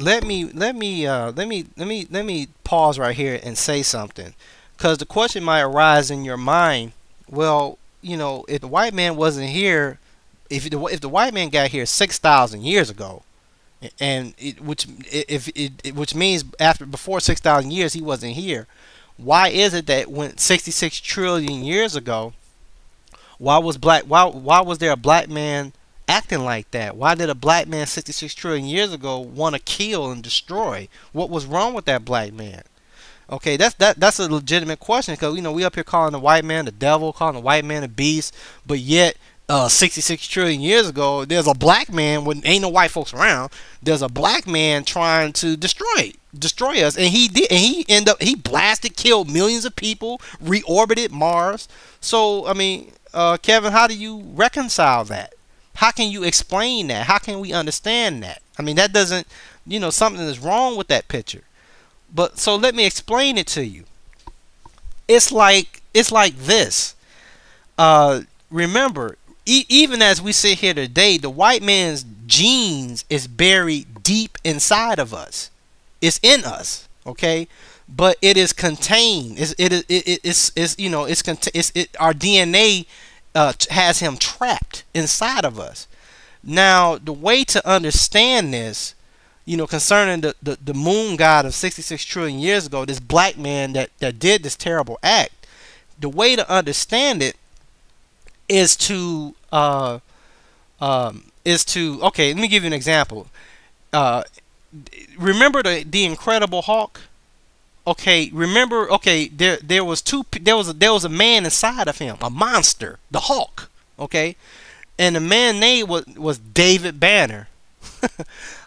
let me pause right here and say something, because the question might arise in your mind. Well, if the white man wasn't here, if the white man got here 6,000 years ago, and which means before 6,000 years he wasn't here. Why is it that when 66 trillion years ago, why was there a black man acting like that? Why did a black man 66 trillion years ago want to kill and destroy? What was wrong with that black man? Okay, that's a legitimate question, because we up here calling the white man the devil, calling the white man a beast, but yet 66 trillion years ago, there's a black man when ain't no white folks around. There's a black man trying to destroy us, and he did, and he blasted, killed millions of people, reorbited Mars. So I mean, Kevin, how do you reconcile that? How can you explain that? How can we understand that? I mean, that doesn't, something is wrong with that picture. But so let me explain it to you. It's like this. Remember, even as we sit here today, the white man's genes is buried deep inside of us. It's in us, okay? But it is contained. Our DNA has him trapped inside of us. Now, the way to understand this, concerning the moon god of 66 trillion years ago, this black man that did this terrible act, the way to understand it is to okay, let me give you an example. Remember the Incredible Hulk? Okay, remember, okay, there was a man inside of him, a monster, the Hulk, okay? And the man name was David Banner.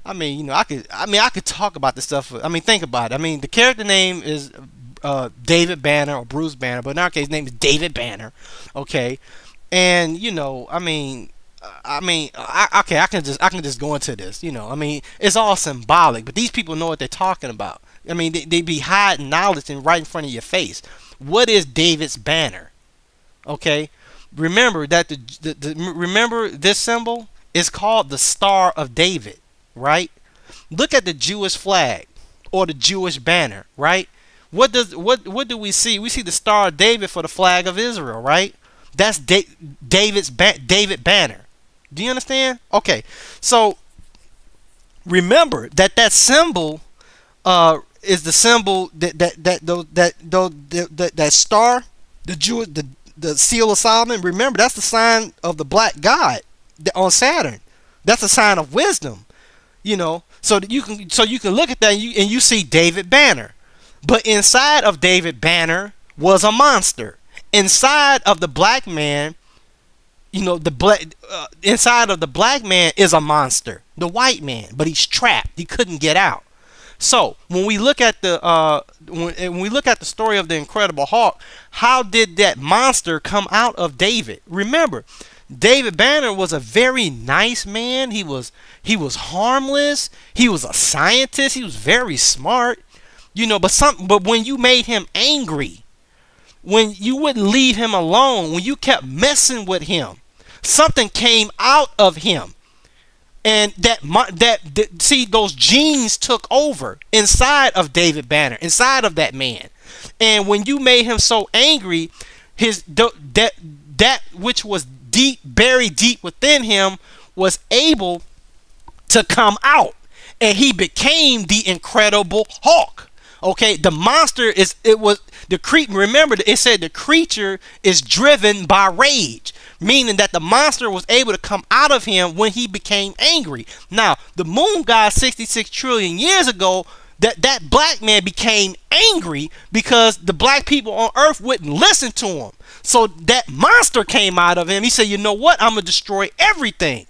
I mean, I could talk about this stuff. I mean, think about it. I mean, the character name is David Banner or Bruce Banner, but in our case, his name is David Banner, okay? And I can just go into this. I mean, it's all symbolic, but these people know what they're talking about. I mean, they be hiding knowledge and right in front of your face. What is David's banner? Okay, remember that remember this symbol is called the Star of David, right? Look at the Jewish flag or the Jewish banner, right? What do we see? We see the Star of David for the flag of Israel, right? That's David Banner. Do you understand? Okay, so remember that symbol is the symbol that star, the seal of Solomon. Remember, that's the sign of the black god on Saturn. That's a sign of wisdom. So that you can look at that and you see David Banner, but inside of David Banner was a monster. Inside of the black man, inside of the black man is a monster, the white man, but he's trapped. He couldn't get out. So when we look at the story of the Incredible Hulk, how did that monster come out of David? Remember, David Banner was a very nice man. He was harmless. He was a scientist. He was very smart. But when you made him angry, when you wouldn't leave him alone, when you kept messing with him, something came out of him, and see, those genes took over inside of David Banner, inside of that man. And when you made him so angry, that which was buried deep within him was able to come out, and he became the Incredible Hulk. Okay, the monster remember, it said the creature is driven by rage, meaning that the monster was able to come out of him when he became angry. Now, the moon god 66 trillion years ago, that black man became angry because the black people on earth wouldn't listen to him. So that monster came out of him. He said, you know what? I'm gonna destroy everything.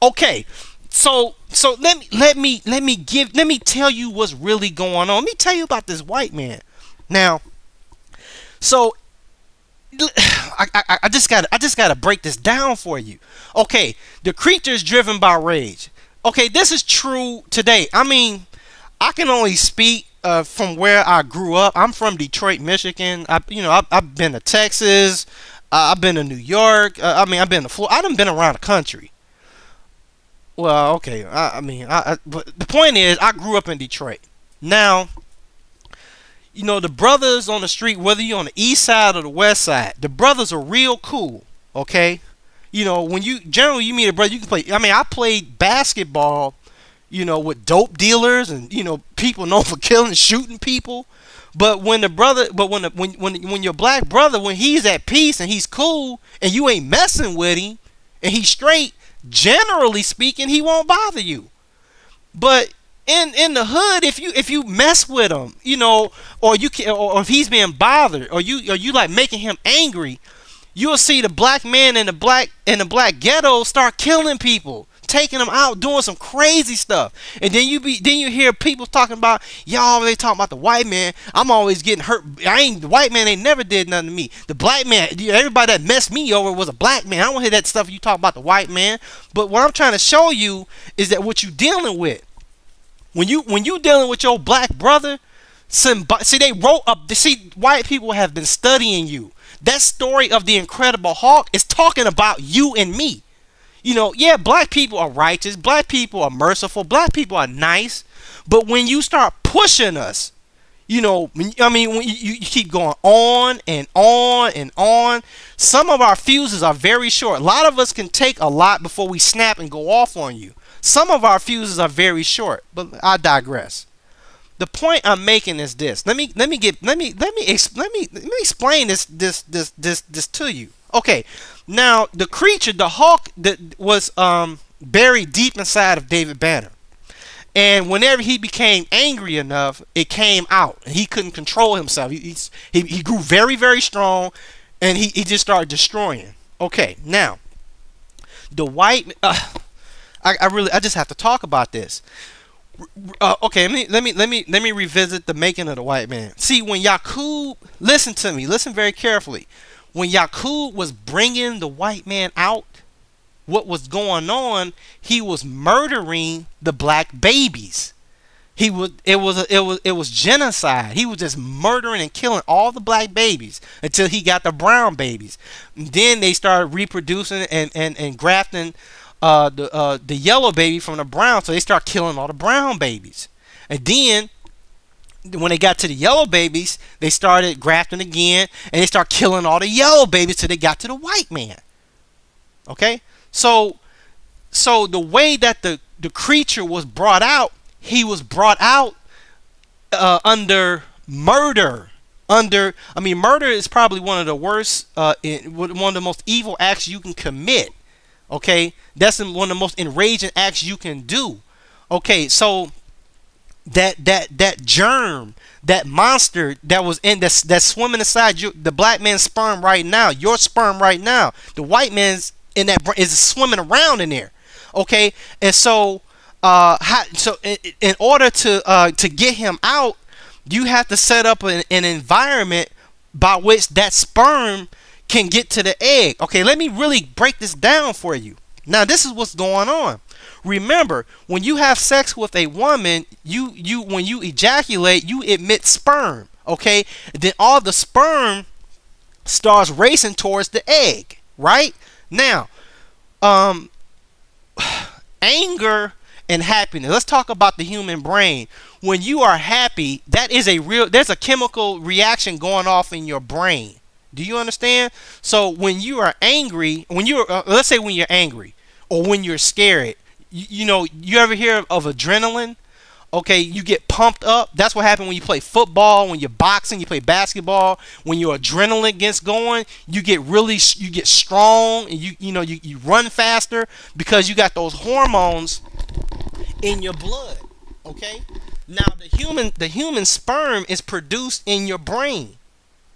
Okay. So let me tell you what's really going on. Let me tell you about this white man. Now, so I just gotta break this down for you. Okay, the creature is driven by rage. Okay, this is true today. I mean, I can only speak from where I grew up. I'm from Detroit, Michigan. I've been to Texas. I've been to New York. I've been to Florida. I done been around the country. Well, okay. I mean, but the point is, I grew up in Detroit. Now, the brothers on the street, whether you're on the east side or the west side, the brothers are real cool. Okay. When you generally you meet a brother, you can play. I mean, I played basketball, with dope dealers and people known for killing and shooting people. But when the brother, but when your black brother, when he's at peace and he's cool and you ain't messing with him and he's straight, generally speaking, he won't bother you. But in the hood, if you mess with him, or you can, or if he's being bothered, or you like making him angry, you'll see the black man in the black ghetto start killing people, taking them out, doing some crazy stuff. And then you hear people talking about, y'all, they talking about the white man. I'm always getting hurt. The white man ain't never did nothing to me. The black man, everybody that messed me over was a black man. I don't hear that stuff you talk about the white man. But what I'm trying to show you is that what you dealing with, when you dealing with your black brother, see, they wrote up. See, white people have been studying you. That story of the Incredible Hulk is talking about you and me. Yeah, black people are righteous, black people are merciful, black people are nice, but when you start pushing us, when you keep going on and on and on, some of our fuses are very short. A lot of us can take a lot before we snap and go off on you. Some of our fuses are very short, but I digress. The point I'm making is this. Let me explain this to you. Okay, now the creature, the Hulk, that was buried deep inside of David Banner, and whenever he became angry enough, it came out. He couldn't control himself. He grew very, very strong, and he just started destroying. Okay, now the white. I just have to talk about this. Okay, let me revisit the making of the white man. See, when Yakub, listen to me, listen very carefully. When Yakub was bringing the white man out, what was going on? He was murdering the black babies. It was genocide. He was just murdering and killing all the black babies until he got the brown babies. And then they started reproducing and grafting the yellow baby from the brown, so they start killing all the brown babies. And then when they got to the yellow babies, they started grafting again, and they start killing all the yellow babies till they got to the white man. Okay, so the way that the creature was brought out, he was brought out under murder. Murder is probably one of the worst, one of the most evil acts you can commit. Okay, that's one of the most enraging acts you can do. Okay, so that germ, that monster that was in that's swimming inside the black man's sperm right now, your sperm right now, the white man's in that is swimming around in there. Okay, and so in order to get him out, you have to set up an environment by which that sperm can get to the egg. Okay, let me really break this down for you. Now, this is what's going on. Remember, when you have sex with a woman, when you ejaculate, you emit sperm. Okay, then all the sperm starts racing towards the egg. Right now, anger and happiness. Let's talk about the human brain. When you are happy, there's a chemical reaction going off in your brain. Do you understand? So when you are angry, let's say when you're angry or when you're scared, you ever hear of adrenaline? Okay, you get pumped up. That's what happens when you play football, when you're boxing, you play basketball. When your adrenaline gets going, you get strong, and you run faster because you got those hormones in your blood. Okay? Now the human sperm is produced in your brain.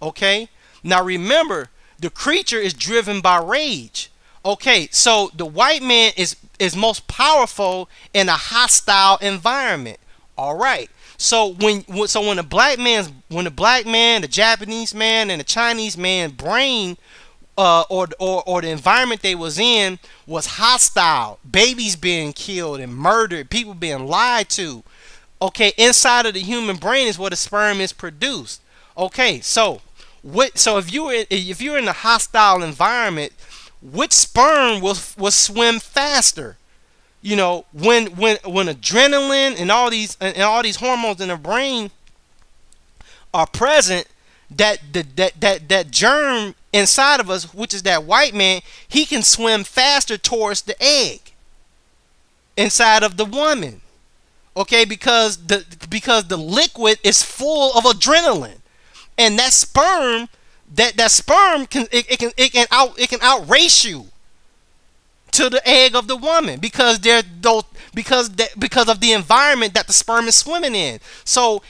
Okay? Now remember, the creature is driven by rage. Okay, so the white man is most powerful in a hostile environment. All right. So when the black man, the Japanese man, and the Chinese man brain, or the environment they was in was hostile, babies being killed and murdered, people being lied to. Okay, inside of the human brain is where the sperm is produced. Okay, so if you're in a hostile environment, which sperm will swim faster? When adrenaline and all these hormones in the brain are present, that germ inside of us, which is that white man, he can swim faster towards the egg inside of the woman. Okay, because the liquid is full of adrenaline, and that sperm can outrace you to the egg of the woman, because because of the environment that the sperm is swimming in. So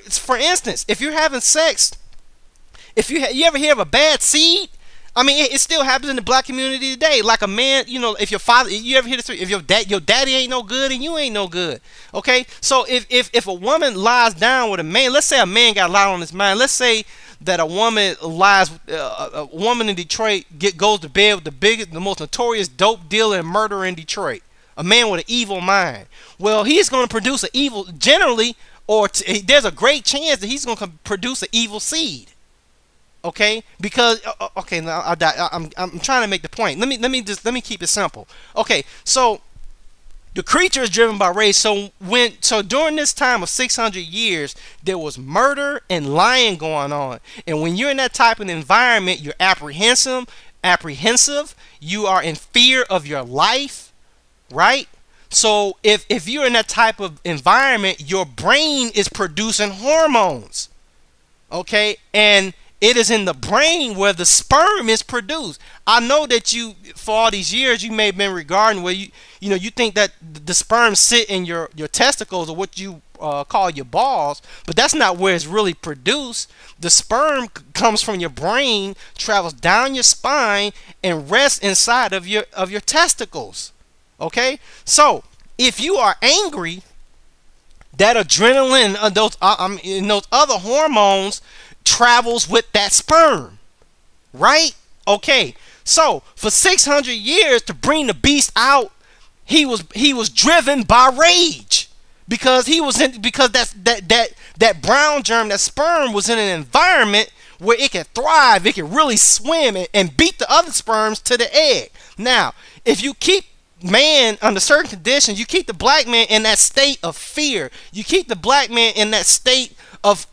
for instance, if you're having sex, if you ever hear of a bad seed, I mean, it still happens in the black community today. Like a man, if your father, you ever hear this? If your daddy ain't no good and you ain't no good. Okay, so if a woman lies down with a man, let's say a man got a lot on his mind. Let's say that a woman a woman in Detroit goes to bed with the most notorious dope dealer and murderer in Detroit. A man with an evil mind. Well, he's going to produce an evil, generally, there's a great chance that he's going to produce an evil seed. Okay, because okay, now I'm trying to make the point. Let me keep it simple. Okay, so the creature is driven by rage. So during this time of 600 years, there was murder and lying going on. And when you're in that type of environment, you're apprehensive. You are in fear of your life, right? So if you're in that type of environment, your brain is producing hormones. Okay, and it is in the brain where the sperm is produced. I know that for all these years, you may have been regarding where you think that the sperm sit in your testicles, or what you call your balls, but that's not where it's really produced. The sperm comes from your brain, travels down your spine, and rests inside of your testicles. Okay, so if you are angry, that adrenaline, those other hormones travels with that sperm, right? Okay, so for 600 years, to bring the beast out, he was driven by rage, because that brown germ, that sperm, was in an environment where it can thrive, it can really swim and beat the other sperms to the egg. Now, if you keep man under certain conditions, you keep the black man in that state of fear, you keep the black man in that state of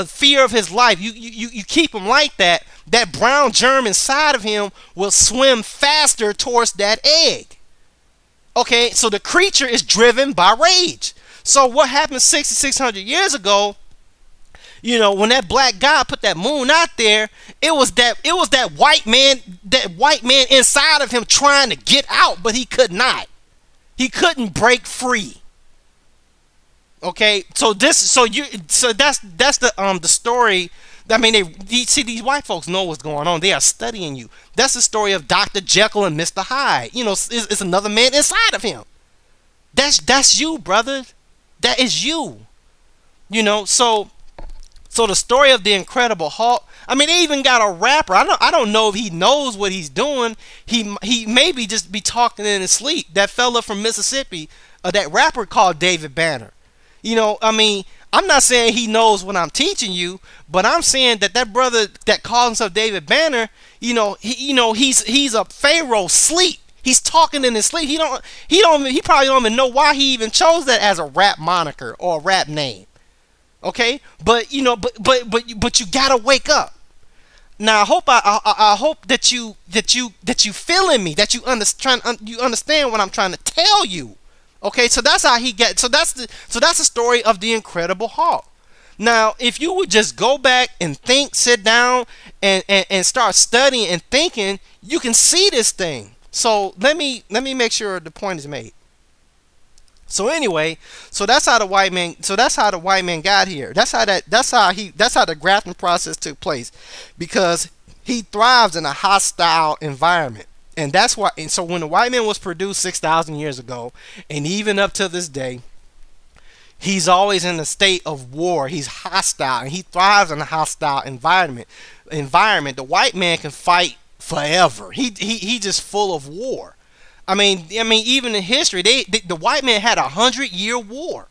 fear of his life, you keep him like that, that brown germ inside of him will swim faster towards that egg. Okay, so the creature is driven by rage. So what happened 600 years ago, when that black guy put that moon out there, it was that white man inside of him trying to get out, but he could not. He couldn't break free. Okay, so that's the story. I mean, these white folks know what's going on. They are studying you. That's the story of Dr. Jekyll and Mr. Hyde. It's another man inside of him. That's you, brother. That is you. So the story of the Incredible Hulk. I mean, they even got a rapper. I don't know if he knows what he's doing. He maybe just be talking in his sleep. That fella from Mississippi, that rapper called David Banner. I mean, I'm not saying he knows what I'm teaching you, but I'm saying that brother that calls himself David Banner, he's a pharaoh sleep. He's talking in his sleep. He probably don't even know why he even chose that as a rap moniker or a rap name. Okay, but you gotta wake up. Now I hope that you feeling me, that you understand what I'm trying to tell you. Okay, so that's how he gets. So that's the story of the Incredible Hulk. Now, if you would just go back and think, sit down and start studying and thinking, you can see this thing. So let me make sure the point is made. So anyway, that's how the white man got here. That's how the grafting process took place, because he thrives in a hostile environment. And that's why. And so when the white man was produced 6,000 years ago, and even up to this day, he's always in a state of war. He's hostile, and he thrives in a hostile environment. The white man can fight forever. He just full of war. I mean, even in history, the white man had 100-year war.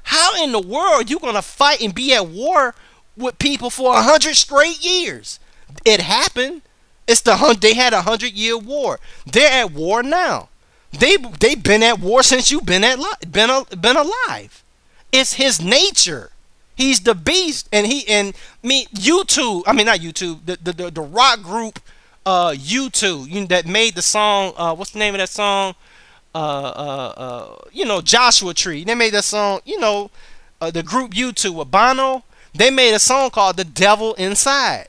How in the world are you gonna fight and be at war with people for 100 straight years? It happened. They had 100-year war. They're at war now. They been at war since you've been alive. It's his nature. He's the beast, and YouTube. I mean, not YouTube. The rock group, YouTube. That made the song. What's the name of that song? Joshua Tree. They made that song. The group YouTube with Bono. They made a song called "The Devil Inside."